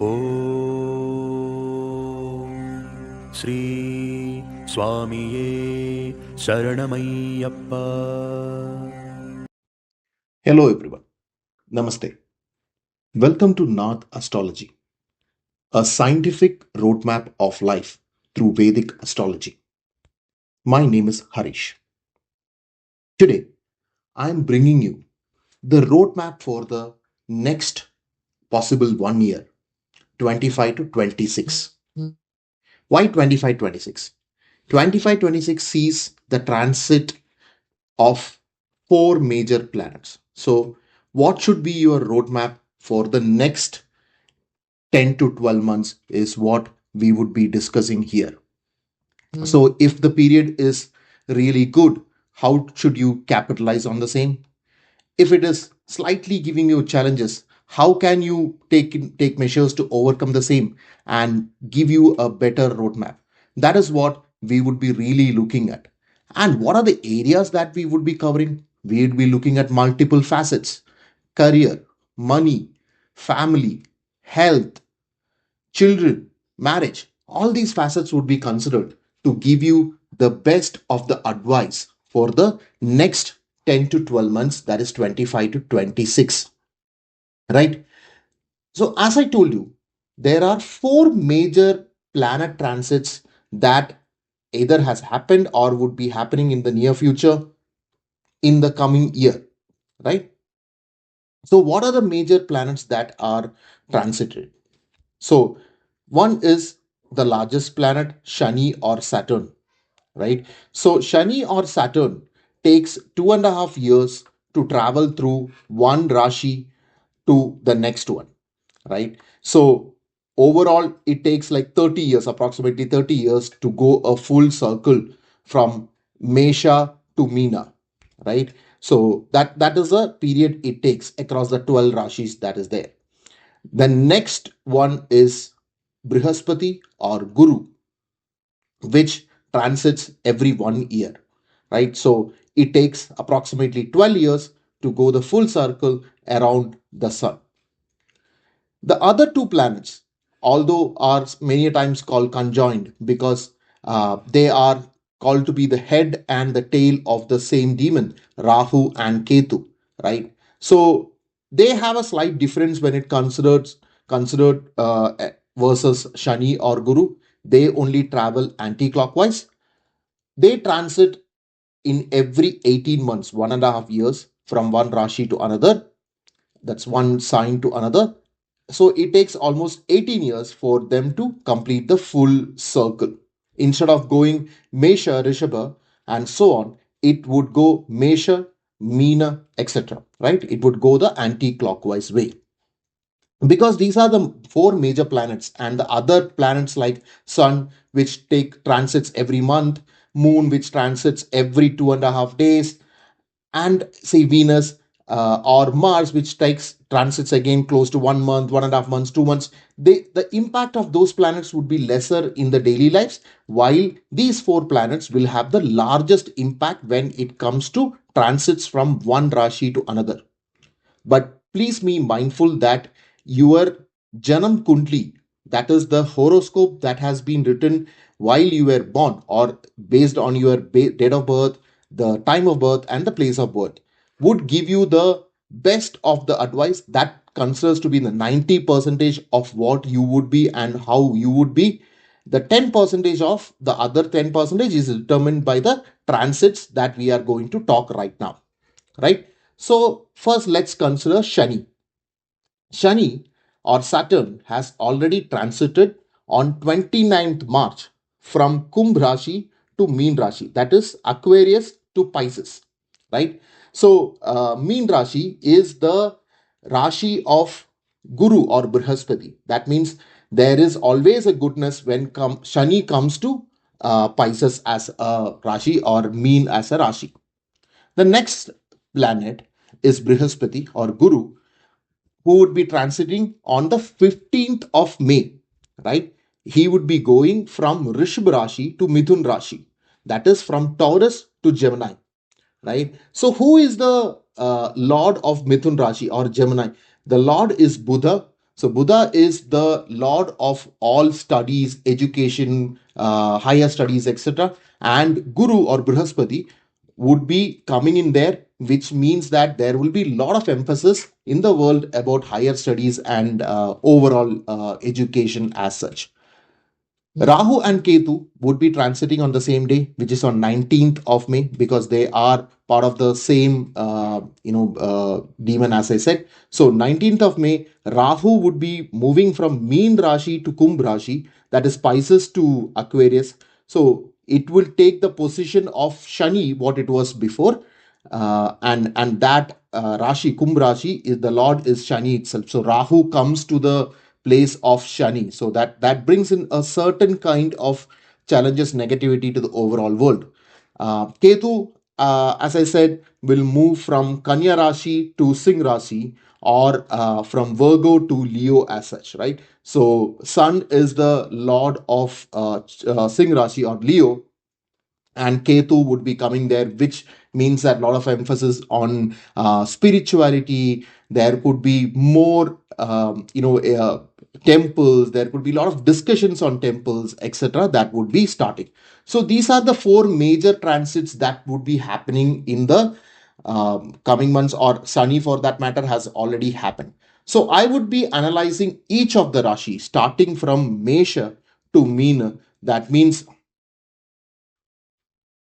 Om Sri Swamiye Saranamayappa. Hello everyone. Namaste. Welcome to Nath Astrology, a scientific roadmap of life through Vedic astrology. My name is Harish. Today, I am bringing you the roadmap for the next possible 1 year, 25 to 26. Why 25-26? 25-26 sees the transit of four major planets. So, what should be your roadmap for the next 10 to 12 months is what we would be discussing here. So, if the period is really good, how should you capitalize on the same? If it is slightly giving you challenges, how can you take measures to overcome the same and give you a better roadmap? That is what we would be really looking at. And what are the areas that we would be covering? We would be looking at multiple facets: career, money, family, health, children, marriage. All these facets would be considered to give you the best of the advice for the next 10 to 12 months, that is 25 to 26. Right? So, as I told you, there are four major planet transits that either has happened or would be happening in the near future in the coming year. Right? So, what are the major planets that are transited? So, one is the largest planet, Shani or Saturn, right? So, Shani or Saturn takes 2.5 years to travel through one Rashi to the next one, right? So, overall, it takes like 30 years, approximately 30 years to go a full circle from Mesha to Meena, right? So, that is a period it takes across the 12 Rashis that is there. The next one is Brihaspati or Guru, which transits every 1 year, right? So it takes approximately 12 years to go the full circle around the sun. The other two planets, although are many times called conjoined because they are called to be the head and the tail of the same demon, Rahu and Ketu, right? So they have a slight difference when it considered versus Shani or Guru. They only travel anti-clockwise. They transit in every 18 months, 1.5 years from one Rashi to another. That's one sign to another. So it takes almost 18 years for them to complete the full circle. Instead of going Mesha, Rishabha, and so on, it would go Mesha, Meena, etc. Right? It would go the anti-clockwise way. Because these are the four major planets, and the other planets like Sun, which take transits every month, Moon, which transits every 2.5 days, and say Venus or Mars, which takes transits again close to 1 month, 1.5 months, 2 months. The impact of those planets would be lesser in the daily lives, while these four planets will have the largest impact when it comes to transits from one Rashi to another. But please be mindful that your Janam Kundli, that is the horoscope that has been written while you were born or based on your date of birth, the time of birth, and the place of birth, would give you the best of the advice that considers to be the 90 percentage of what you would be and how you would be. The 10 percentage of the other 10 percentage is determined by the transits that we are going to talk right now, right? So first let's consider Shani. Shani or Saturn has already transited on 29th March from Kumbh Rashi to Meen Rashi, that is Aquarius to Pisces, right? So Meen Rashi is the Rashi of Guru or Brihaspati. That means there is always a goodness when Shani comes to Pisces as a Rashi or Meen as a Rashi. The next planet is Brihaspati or Guru, who would be transiting on the 15th of May, right? He would be going from Rishabh Rashi to Mithun Rashi, that is from Taurus to Gemini, right? So, who is the Lord of Mithun Rashi or Gemini? The Lord is Buddha. So Buddha is the lord of all studies, education, higher studies, etc. And Guru or Brihaspati would be coming in there, which means that there will be a lot of emphasis in the world about higher studies and overall education as such. Rahu and Ketu would be transiting on the same day, which is on 19th of May, because they are part of the same, demon, as I said. So 19th of May, Rahu would be moving from Meen Rashi to Kumbh Rashi, that is Pisces to Aquarius. So it will take the position of Shani, what it was before, and that Rashi, Kumbh Rashi, is the Lord is Shani itself. So Rahu comes to the place of Shani. So that brings in a certain kind of challenges, negativity to the overall world. Ketu, as I said, will move from Kanya Rashi to Singh Rashi, or from Virgo to Leo as such, right? So Sun is the lord of Singh Rashi or Leo, and Ketu would be coming there, which means that a lot of emphasis on spirituality. There could be more, temples. There could be a lot of discussions on temples, etc. That would be starting. So these are the four major transits that would be happening in the coming months, or Sani for that matter has already happened. So I would be analyzing each of the Rashi starting from Mesha to Meena. That means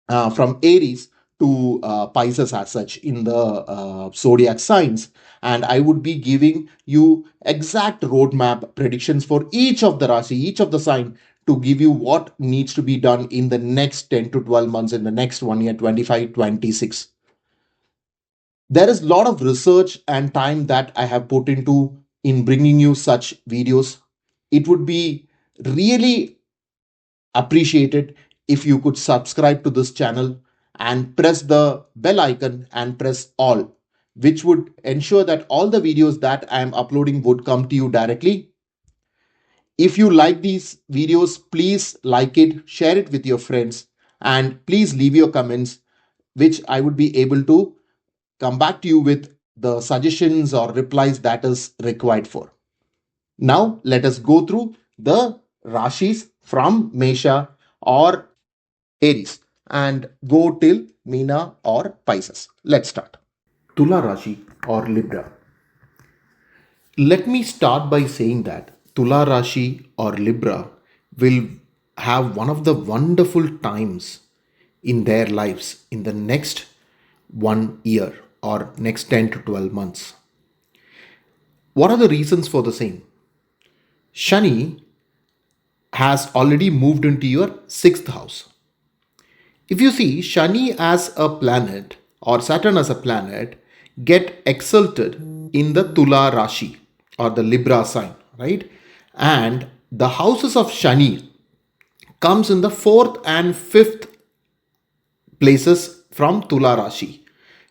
from Aries to Pisces as such in the zodiac signs. And I would be giving you exact roadmap predictions for each of the Rashi, each of the sign, to give you what needs to be done in the next 10 to 12 months, in the next 1 year, 25, 26. There is a lot of research and time that I have put into in bringing you such videos. It would be really appreciated if you could subscribe to this channel and press the bell icon and press all, which would ensure that all the videos that I am uploading would come to you directly. If you like these videos, please like it, share it with your friends, and please leave your comments, which I would be able to come back to you with the suggestions or replies that is required for. Now, let us go through the Rashis from Mesha or Aries and go till Meena or Pisces. Let's start. Tula Rashi or Libra. Let me start by saying that Tula Rashi or Libra will have one of the wonderful times in their lives in the next 1 year or next 10 to 12 months. What are the reasons for the same? Shani has already moved into your 6th house. If you see Shani as a planet or Saturn as a planet get exalted in the Tula Rashi or the Libra sign, right? And the houses of Shani comes in the 4th and 5th places from Tula Rashi,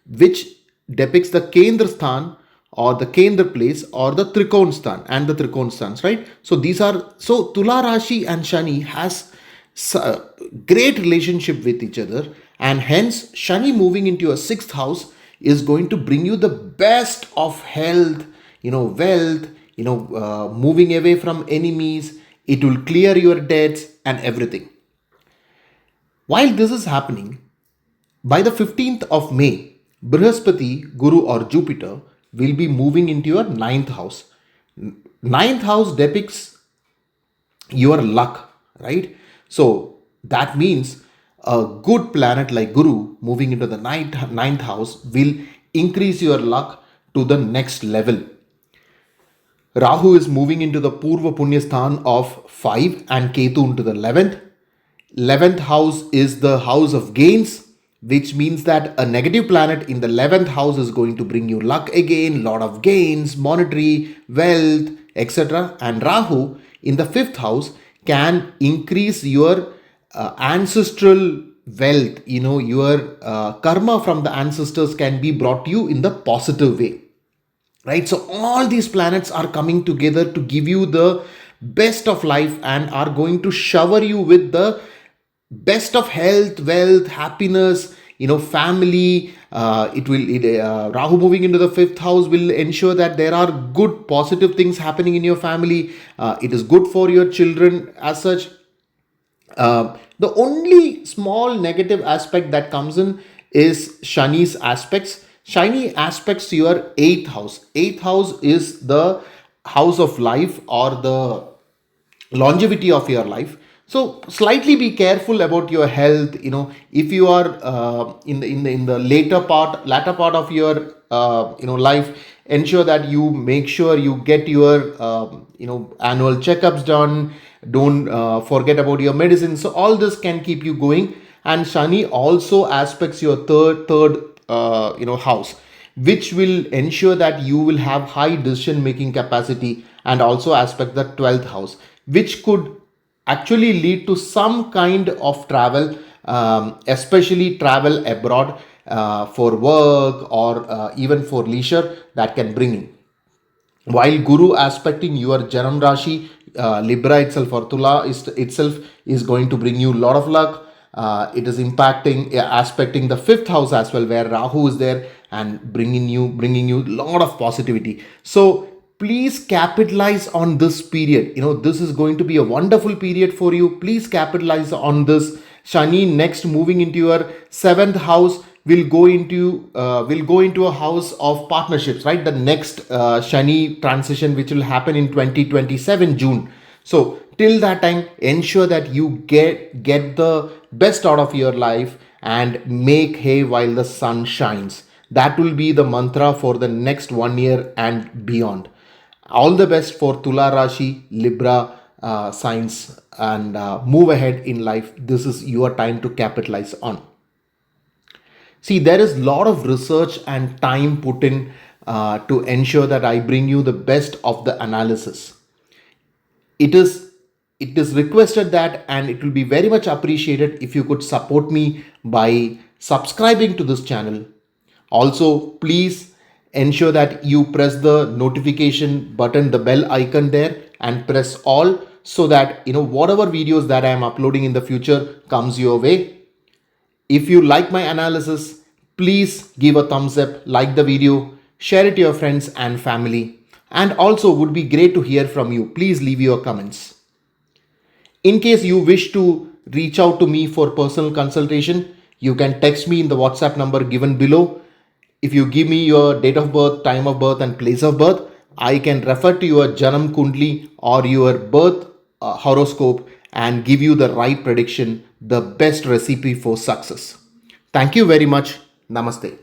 which depicts the Kendra Sthan or the Kendra place or the Trikon Sthan and the Trikon Sthans, right? So these are, so Tula Rashi and Shani has great relationship with each other, and hence Shani moving into your 6th house is going to bring you the best of health, wealth, moving away from enemies. It will clear your debts and everything. While this is happening, by the 15th of May, Brihaspati, Guru or Jupiter will be moving into your 9th house. 9th house depicts your luck, right? So that means a good planet like Guru moving into the ninth house will increase your luck to the next level. Rahu is moving into the Purva Punya Sthan of 5 and Ketu into the 11th. 11th house is the house of gains, which means that a negative planet in the 11th house is going to bring you luck again, lot of gains, monetary, wealth, etc. And Rahu in the 5th house can increase your ancestral wealth, your karma from the ancestors can be brought to you in the positive way, right? So all these planets are coming together to give you the best of life and are going to shower you with the best of health, wealth, happiness, family, Rahu moving into the fifth house will ensure that there are good positive things happening in your family. It is good for your children as such. The only small negative aspect that comes in is Shani's aspects. Shani aspects to your eighth house. Eighth house is the house of life or the longevity of your life. So slightly be careful about your health. If you are in the latter part of your life, ensure that you make sure you get your annual checkups done. Don't forget about your medicine. So all this can keep you going. And Shani also aspects your third house, which will ensure that you will have high decision making capacity, and also aspect the 12th house, which could actually lead to some kind of travel, especially travel abroad for work or even for leisure that can bring in. While Guru aspecting your Janam Rashi, Libra itself or Tula itself is going to bring you a lot of luck. It is aspecting the fifth house as well, where Rahu is there and bringing you a lot of positivity. So please capitalize on this period. This is going to be a wonderful period for you. Please capitalize on this. Shani next moving into your seventh house will go into a house of partnerships, right? The next Shani transition, which will happen in 2027 June. So till that time, ensure that you get the best out of your life and make hay while the sun shines. That will be the mantra for the next 1 year and beyond. All the best for Tula Rashi, Libra signs, and move ahead in life. This is your time to capitalize on. See, there is a lot of research and time put in to ensure that I bring you the best of the analysis. It is requested that, and it will be very much appreciated if you could support me by subscribing to this channel. Also, please ensure that you press the notification button, the bell icon there, and press all, so that whatever videos that I am uploading in the future comes your way. If you like my analysis, please give a thumbs up, like the video, share it to your friends and family, and also would be great to hear from you. Please leave your comments. In case you wish to reach out to me for personal consultation, you can text me in the WhatsApp number given below. If you give me your date of birth, time of birth, and place of birth, I can refer to your Janam Kundli or your birth horoscope and give you the right prediction, the best recipe for success. Thank you very much. Namaste.